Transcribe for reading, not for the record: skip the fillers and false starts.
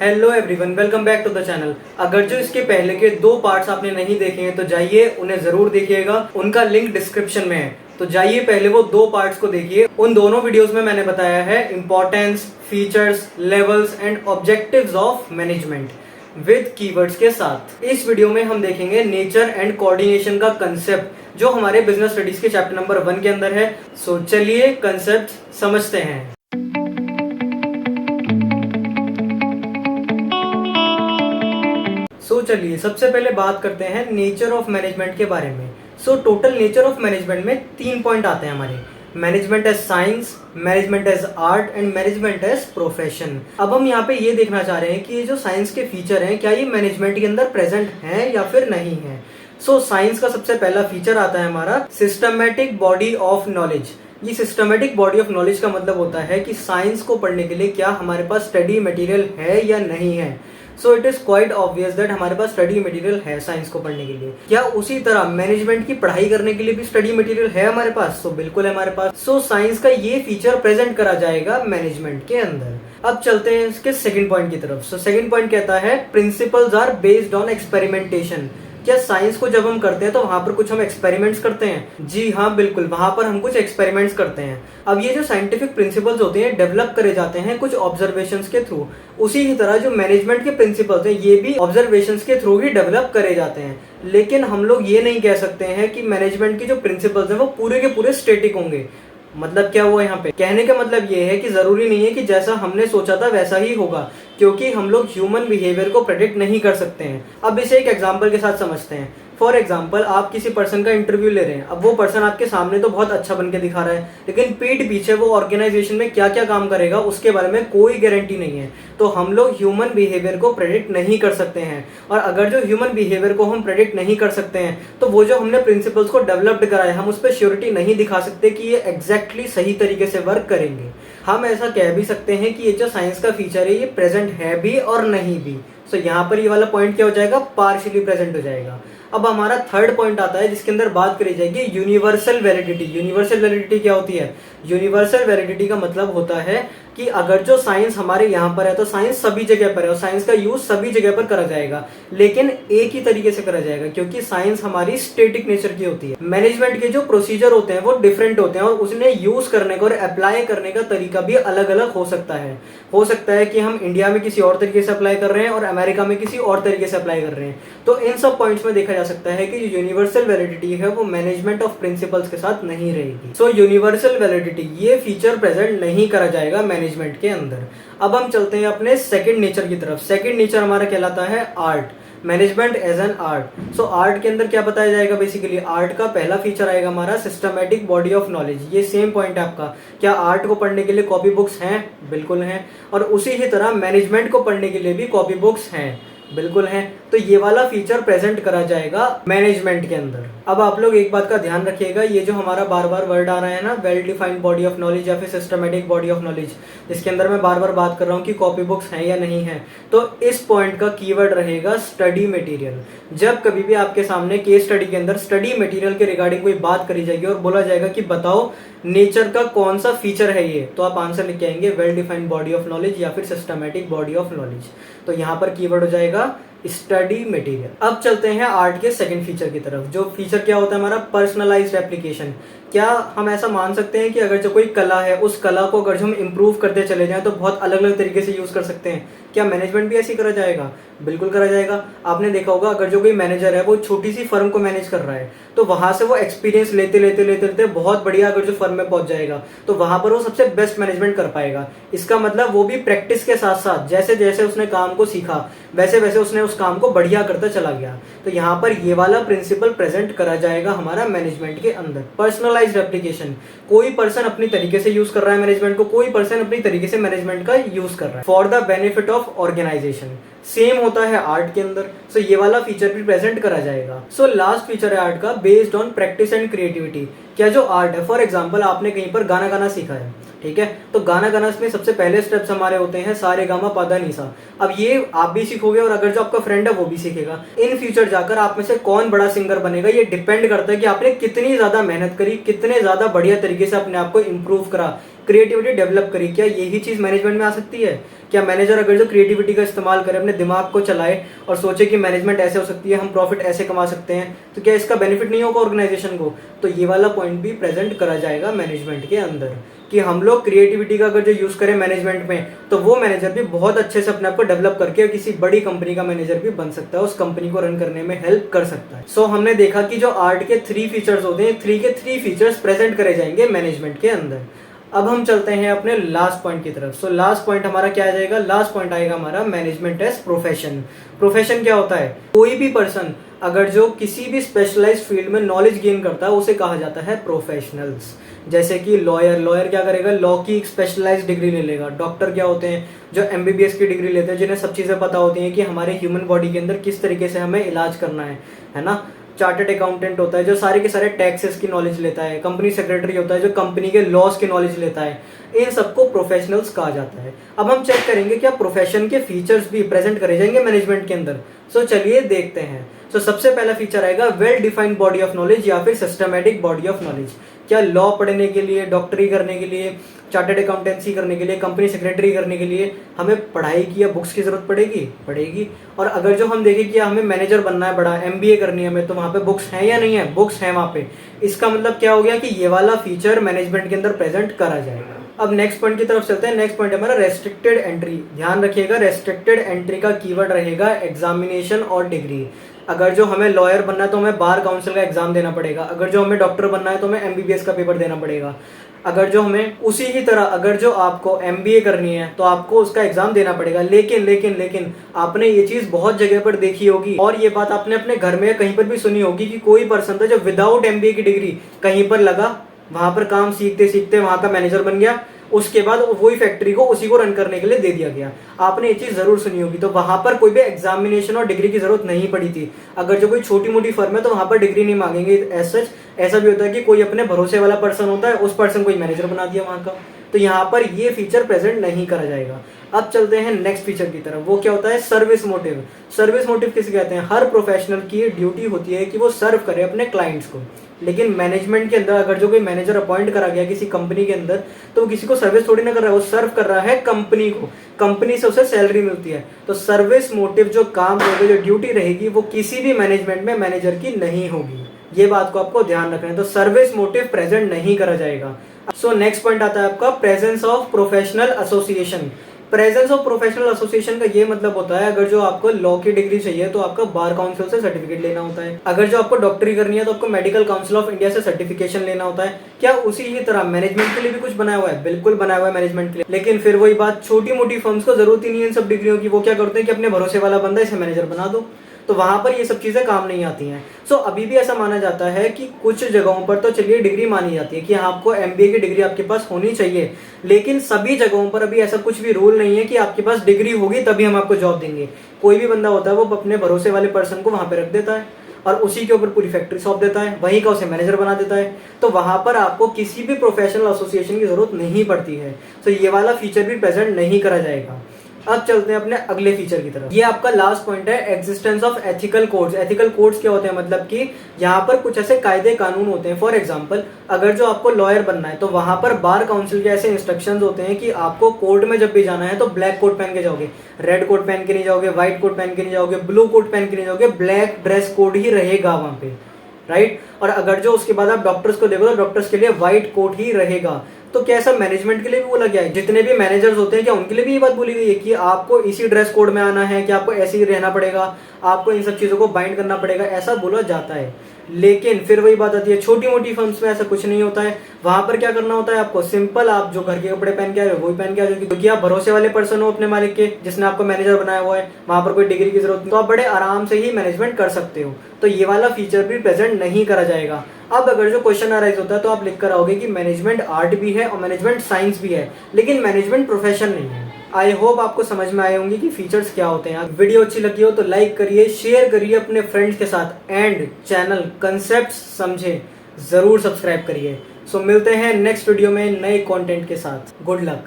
Hello everyone, welcome back to the channel. अगर जो इसके पहले के दो पार्ट्स आपने नहीं देखे हैं तो जाइए उन्हें जरूर देखिएगा, उनका लिंक डिस्क्रिप्शन में है। तो जाइए पहले वो दो पार्ट्स को देखिए। उन दोनों वीडियोस में मैंने बताया है importance, features, levels and objectives of management with keywords के साथ। इस वीडियो में हम देखेंगे नेचर एंड कोऑर्डिनेशन का कंसेप्ट जो हमारे बिजनेस स्टडीज के चैप्टर नंबर 1 के अंदर है। सो चलिए कंसेप्ट समझते हैं। चलिए सबसे पहले बात करते हैं नेचर ऑफ मैनेजमेंट के बारे में। टोटल नेचर ऑफ मैनेजमेंट में 3 पॉइंट आते हैं हमारे। Management as science, management as art and management as profession. अब हम यहाँ पे ये देखना चाह रहे हैं कि ये जो साइंस के फीचर हैं क्या ये मैनेजमेंट के अंदर प्रेजेंट हैं या फिर नहीं है। साइंस का सबसे पहला फीचर आता है हमारा सिस्टमेटिक बॉडी ऑफ नॉलेज। ये सिस्टमेटिक बॉडी ऑफ नॉलेज का मतलब होता है कि साइंस को पढ़ने के लिए क्या हमारे पास स्टडी मटेरियल है या नहीं है। It is quite obvious that हमारे पास स्टडी मटेरियल है साइंस को पढ़ने के लिए। क्या उसी तरह मैनेजमेंट की पढ़ाई करने के लिए भी स्टडी मटेरियल है हमारे पास? बिल्कुल है हमारे पास। साइंस का ये फीचर प्रेजेंट करा जाएगा मैनेजमेंट के अंदर। अब चलते हैं इसके सेकंड पॉइंट की तरफ। सेकंड पॉइंट कहता है principles are based on experimentation. क्या साइंस को जब हम करते हैं तो वहां पर कुछ हम एक्सपेरिमेंट्स करते हैं? जी हाँ, बिल्कुल, वहां पर हम कुछ एक्सपेरिमेंट्स करते हैं। अब ये जो साइंटिफिक प्रिंसिपल्स होते हैं डेवलप करे जाते हैं कुछ ऑब्जर्वेशंस के थ्रू। उसी की तरह जो मैनेजमेंट के प्रिंसिपल्स हैं ये भी ऑब्जर्वेशंस के थ्रू ही डेवलप करे जाते हैं। लेकिन हम लोग ये नहीं कह सकते हैं कि मैनेजमेंट के जो प्रिंसिपल्स हैं वो पूरे के पूरे स्टेटिक होंगे। मतलब क्या हुआ यहाँ पे? कहने का मतलब ये है कि जरूरी नहीं है कि जैसा हमने सोचा था वैसा ही होगा, क्योंकि हम लोग ह्यूमन बिहेवियर को प्रेडिक्ट नहीं कर सकते हैं। अब इसे एक एग्जांपल के साथ समझते हैं। फॉर एग्जाम्पल, आप किसी पर्सन का इंटरव्यू ले रहे हैं। अब वो पर्सन आपके सामने तो बहुत अच्छा बन के दिखा रहा है, लेकिन पीठ पीछे वो ऑर्गेनाइजेशन में क्या क्या काम करेगा उसके बारे में कोई गारंटी नहीं है। तो हम लोग ह्यूमन बिहेवियर को प्रेडिक्ट नहीं कर सकते हैं। और अगर जो ह्यूमन बिहेवियर को हम प्रेडिक्ट नहीं कर सकते हैं तो वो जो हमने प्रिंसिपल्स को डेवलप्ड कराए हम उस पर श्योरिटी नहीं दिखा सकते कि ये एग्जैक्टली सही तरीके से वर्क करेंगे। हम ऐसा कह भी सकते हैं कि ये जो साइंस का फीचर है ये प्रेजेंट है भी और नहीं भी। यहाँ पर ये वाला पॉइंट क्या हो जाएगा? पार्शियली प्रेजेंट हो जाएगा। अब हमारा थर्ड पॉइंट आता है जिसके अंदर बात करी जाएगी यूनिवर्सल वैलिडिटी। यूनिवर्सल वैलिडिटी क्या होती है? यूनिवर्सल वैलिडिटी का मतलब होता है कि अगर जो साइंस हमारे यहाँ पर है तो साइंस सभी जगह पर है और साइंस का यूज सभी जगह पर करा जाएगा, लेकिन एक ही तरीके से करा जाएगा, क्योंकि साइंस हमारी स्टेटिक नेचर की होती है। मैनेजमेंट के जो प्रोसीजर होते हैं वो डिफरेंट होते हैं और उसने यूज करने का और अप्लाई करने का तरीका भी अलग अलग हो सकता है। हो सकता है कि हम इंडिया में किसी और तरीके से अप्लाई कर रहे हैं और अमेरिका में किसी और तरीके से अप्लाई कर रहे हैं। तो इन सब पॉइंट्स में देखा जा सकता है कि जो यूनिवर्सल वैलिडिटी है वो मैनेजमेंट ऑफ प्रिंसिपल्स के साथ नहीं रहेगी। यूनिवर्सल वैलिडिटी ये फीचर प्रेजेंट नहीं करा जाएगा मैनेजमेंट के अंदर। अब हम चलते हैं अपने सेकंड नेचर की तरफ। सेकंड नेचर हमारा कहलाता है art. Management as an art. Art के अंदर क्या बताया जाएगा? बेसिकली आर्ट का पहला फीचर आएगा हमारा सिस्टमेटिक बॉडी ऑफ नॉलेज। ये सेम पॉइंट है आपका। क्या आर्ट को पढ़ने के लिए कॉपी बुक्स हैं? बिल्कुल हैं। और उसी ही तरह मैनेजमेंट को पढ़ने के लिए भी कॉपी बुक्स हैं? बिल्कुल है। तो ये वाला फीचर प्रेजेंट करा जाएगा मैनेजमेंट के अंदर। अब आप लोग एक बात का ध्यान रखिएगा, ये जो हमारा बार बार वर्ड आ रहा है ना, well defined body of knowledge या फिर सिस्टमेटिक बॉडी ऑफ नॉलेज, जिसके अंदर मैं बार बार बात कर रहा हूँ कि कॉपी बुक्स हैं या नहीं है, तो इस पॉइंट का कीवर्ड रहेगा स्टडी मटेरियल। जब कभी भी आपके सामने केस स्टडी के अंदर स्टडी मटेरियल के रिगार्डिंग कोई बात करी जाएगी और बोला जाएगा कि बताओ नेचर का कौन सा फीचर है ये, तो आप आंसर लिख के आएंगे well defined body of knowledge या फिर सिस्टमेटिक बॉडी ऑफ नॉलेज। तो यहाँ पर कीवर्ड हो जाएगा स्टडी मटेरियल। अब चलते हैं आर्ट के सेकंड फीचर की तरफ। जो फीचर क्या होता है हमारा? Personalised application. क्या हम ऐसा मान सकते हैं कि अगर जो कोई कला है उस कला को अगर हम इम्प्रूव करते चले जाएं तो बहुत अलग अलग तरीके से यूज कर सकते हैं? क्या मैनेजमेंट भी ऐसी करा जाएगा? बिल्कुल करा जाएगा। आपने देखा होगा अगर जो कोई मैनेजर है वो छोटी सी फर्म को मैनेज कर रहा है तो वहां से वो एक्सपीरियंस लेते लेते लेते लेते बहुत बढ़िया अगर जो फर्म में पहुंच जाएगा तो वहां पर वो सबसे बेस्ट मैनेजमेंट कर पाएगा। इसका मतलब वो भी प्रैक्टिस के साथ साथ जैसे जैसे उसने काम को सीखा वैसे वैसे उसने उस काम को बढ़िया करता चला गया। तो यहाँ पर ये वाला प्रिंसिपल प्रेजेंट करा जाएगा हमारा मैनेजमेंट के अंदर। पर्सनलाइज्ड एप्लीकेशन, कोई पर्सन अपनी तरीके से यूज कर रहा है मैनेजमेंट को, कोई पर्सन अपनी तरीके से मैनेजमेंट का यूज कर रहा है for the benefit of organisation. Same होता है आर्ट के अंदर। ये वाला फीचर भी प्रेजेंट करा जाएगा। लास्ट फीचर है आर्ट का based on practice and creativity. क्या जो आर्ट है, फॉर एग्जाम्पल आपने कहीं पर गाना गाना सीखा है, ठीक है, तो गाना गाना में सबसे पहले स्टेप्स हमारे होते हैं सारे गामा पादा नीसा। अब ये आप भी सीखोगे और अगर जो आपका फ्रेंड है वो भी सीखेगा। इन फ्यूचर जाकर आप में से कौन बड़ा सिंगर बनेगा ये डिपेंड करता है कि आपने कितनी ज्यादा मेहनत करी, कितने ज्यादा बढ़िया तरीके से अपने आप को इम्प्रूव करा क्रिएटिविटी डेवलप करी। क्या यही चीज़ मैनेजमेंट में आ सकती है? क्या मैनेजर अगर जो क्रिएटिविटी का इस्तेमाल करे, अपने दिमाग को चलाए और सोचे कि मैनेजमेंट ऐसे हो सकती है, हम प्रॉफिट ऐसे कमा सकते हैं, तो क्या इसका बेनिफिट नहीं होगा ऑर्गेनाइजेशन को? तो ये वाला पॉइंट भी प्रेजेंट करा जाएगा मैनेजमेंट के अंदर कि हम लोग क्रिएटिविटी का अगर जो यूज़ करें मैनेजमेंट में, तो वो मैनेजर भी बहुत अच्छे से अपने आप को डेवलप करके किसी बड़ी कंपनी का मैनेजर भी बन सकता है, उस कंपनी को रन करने में हेल्प कर सकता है। सो हमने देखा कि जो आर्ट के 3 फीचर्स होते हैं, 3 के 3 फीचर्स प्रेजेंट करे जाएंगे मैनेजमेंट के अंदर। अब हम चलते हैं अपने लास्ट पॉइंट की तरफ। सो लास्ट पॉइंट हमारा क्या आ जाएगा? लास्ट पॉइंट आएगा हमारा मैनेजमेंट एज प्रोफेशन। प्रोफेशन क्या होता है? कोई भी पर्सन अगर जो किसी भी स्पेशलाइज्ड फील्ड में नॉलेज गेन करता है, उसे कहा जाता है प्रोफेशनल्स। जैसे कि लॉयर क्या करेगा? लॉ की एक स्पेशलाइज्ड डिग्री ले लेगा। डॉक्टर क्या होते हैं? जो MBBS की डिग्री लेते हैं, जिन्हें सब चीज़ें पता होती हैं कि हमारे ह्यूमन बॉडी के अंदर किस तरीके से हमें इलाज करना है ना। चार्टर्ड अकाउंटेंट होता है जो सारे के सारे टैक्सेस की नॉलेज लेता है। कंपनी सेक्रेटरी होता है जो कंपनी के लॉस की नॉलेज लेता है। इन सबको प्रोफेशनल्स कहा जाता है। अब हम चेक करेंगे क्या प्रोफेशन के फीचर्स भी प्रेजेंट करे जाएंगे मैनेजमेंट के अंदर। सो चलिए देखते हैं। सो सबसे पहला फीचर आएगा well defined body of knowledge या फिर सिस्टमैटिक बॉडी ऑफ नॉलेज। क्या लॉ पढ़ने के लिए, डॉक्टरी करने के लिए, चार्टर्ड अकाउंटेंसी करने के लिए, कंपनी सेक्रेटरी करने के लिए हमें पढ़ाई की या बुक्स की जरूरत पड़ेगी। और अगर जो हम देखें कि हमें मैनेजर बनना है, बड़ा MBA करनी है हमें, तो वहाँ पे बुक्स हैं या नहीं है? बुक्स हैं वहाँ पे। इसका मतलब क्या हो गया कि ये वाला फीचर मैनेजमेंट के अंदर प्रेजेंट करा जाएगा। अब नेक्स्ट पॉइंट की तरफ चलते हैं। नेक्स्ट पॉइंट हमारा रेस्ट्रिक्टेड एंट्री। ध्यान रखिएगा, रेस्ट्रिक्टेड एंट्री का कीवर्ड रहेगा एग्जामिनेशन और डिग्री। अगर जो हमें लॉयर बनना है तो हमें बार काउंसिल का एग्जाम देना पड़ेगा। अगर जो हमें डॉक्टर बनना है तो हमें MBBS का पेपर देना पड़ेगा। अगर जो हमें उसी ही तरह अगर जो आपको MBA करनी है तो आपको उसका एग्जाम देना पड़ेगा। लेकिन आपने ये चीज बहुत जगह पर देखी होगी और ये बात आपने अपने घर में कहीं पर भी सुनी होगी कि कोई पर्सन था जो विदाउट MBA की डिग्री कहीं पर लगा, वहां पर काम सीखते सीखते वहां का मैनेजर बन गया, उसके बाद वही फैक्ट्री को उसी को रन करने के लिए दे दिया गया। आपने ये चीज जरूर सुनी होगी। तो वहां पर कोई भी एग्जामिनेशन और डिग्री की जरूरत नहीं पड़ी थी। अगर जो कोई छोटी मोटी फर्म है तो वहां पर डिग्री नहीं मांगेंगे एज सच। ऐसा भी होता है कि कोई अपने भरोसे वाला पर्सन होता है, उस पर्सन को मैनेजर बना दिया वहां का। तो यहाँ पर ये फीचर प्रेजेंट नहीं करा जाएगा। अब चलते हैं नेक्स्ट फीचर की तरफ। वो क्या होता है? Service motive. सर्विस मोटिव किसे कहते हैं? हर प्रोफेशनल की ड्यूटी होती है कि वो सर्व करे अपने क्लाइंट्स को। लेकिन मैनेजमेंट के अंदर अगर जो कोई मैनेजर अपॉइंट करा गया किसी कंपनी के अंदर, तो वो किसी को सर्विस थोड़ी ना कर रहा है, वो सर्व कर रहा है कंपनी को। कंपनी से उसे सैलरी मिलती है। तो सर्विस मोटिव जो काम होगा, जो ड्यूटी रहेगी, वो किसी भी मैनेजमेंट में मैनेजर की नहीं होगी। ये बात को आपको ध्यान रखना है। तो सर्विस मोटिव प्रेजेंट नहीं करा जाएगा। सो नेक्स्ट पॉइंट आता है आपका presence of professional association. Presence of professional association का ये मतलब होता है अगर जो आपको लॉ की डिग्री चाहिए तो आपका बार काउंसिल से सर्टिफिकेट लेना होता है। अगर जो आपको डॉक्टरी करनी है तो आपको मेडिकल काउंसिल ऑफ इंडिया से सर्टिफिकेशन लेना होता है। क्या उसी ही तरह मैनेजमेंट के लिए भी कुछ बनाया हुआ है? बिल्कुल बनाया हुआ है मैनेजमेंट के लिए। लेकिन फिर वही बात, छोटी मोटी फर्म्स को जरूरत ही नहीं है इन सब डिग्रियों की। वो क्या करते हैं कि अपने भरोसे वाला बंदा इसे मैनेजर बना दो, तो वहां पर ये सब चीजें काम नहीं आती हैं। सो अभी भी ऐसा माना जाता है कि कुछ जगहों पर तो चलिए डिग्री मानी जाती है कि आपको MBA की डिग्री आपके पास होनी चाहिए, लेकिन सभी जगहों पर अभी ऐसा कुछ भी रूल नहीं है कि आपके पास डिग्री होगी तभी हम आपको जॉब देंगे। कोई भी बंदा होता है वो अपने भरोसे वाले पर्सन को वहां पे रख देता है और उसी के ऊपर पूरी फैक्ट्री सौंप देता है, वहीं का उसे मैनेजर बना देता है। तो वहां पर आपको किसी भी प्रोफेशनल एसोसिएशन की जरूरत नहीं पड़ती है। तो ये वाला फीचर भी प्रेजेंट नहीं करा जाएगा। अब चलते हैं अपने अगले फीचर की तरफ। ये आपका लास्ट पॉइंट है, existence of ethical codes. Ethical codes क्या होते हैं? मतलब कि यहाँ पर कुछ ऐसे कायदे कानून होते हैं। फॉर एग्जांपल, अगर जो आपको लॉयर बनना है तो वहां पर बार काउंसिल के ऐसे इंस्ट्रक्शंस होते हैं कि आपको कोर्ट में जब भी जाना है तो ब्लैक कोट पहन के जाओगे, रेड कोट पहन के नहीं जाओगे, व्हाइट कोट पहन के नहीं जाओगे, ब्लू कोट पहन के नहीं जाओगे, ब्लैक ड्रेस कोड ही रहेगा वहां पे, राइट। और अगर जो उसके बाद आप डॉक्टर्स को देखो तो डॉक्टर्स के लिए व्हाइट कोट ही रहेगा। तो क्या ऐसा मैनेजमेंट के लिए भी बोला गया है? जितने भी मैनेजर्स होते हैं क्या उनके लिए भी ये बात बोली गई है कि आपको इसी ड्रेस कोड में आना है, कि आपको ऐसे ही रहना पड़ेगा, आपको इन सब चीजों को बाइंड करना पड़ेगा? ऐसा बोला जाता है। लेकिन फिर वही बात आती है, छोटी मोटी फर्म्स में ऐसा कुछ नहीं होता है। वहां पर क्या करना होता है आपको? सिंपल, आप जो घर के कपड़े पहन के आए हो वही पहन के आ जाओ, क्योंकि आप भरोसे वाले पर्सन हो अपने मालिक के, जिसने आपको मैनेजर बनाया हुआ है। वहां पर कोई डिग्री की जरूरत नहीं, तो आप बड़े आराम से ही मैनेजमेंट कर सकते हो। तो ये वाला फीचर भी प्रेजेंट नहीं करा जाएगा। अब अगर जो क्वेश्चन अराइज होता है तो आप लिख कर आओगे कि मैनेजमेंट आर्ट भी है और मैनेजमेंट साइंस भी है, लेकिन मैनेजमेंट प्रोफेशन नहीं है। आई होप आपको समझ में आए होंगे कि फीचर्स क्या होते हैं। वीडियो अच्छी लगी हो तो लाइक करिए, शेयर करिए अपने फ्रेंड्स के साथ, एंड चैनल कंसेप्ट समझे जरूर सब्सक्राइब करिए। सो मिलते हैं नेक्स्ट वीडियो में नए कंटेंट के साथ। Good luck.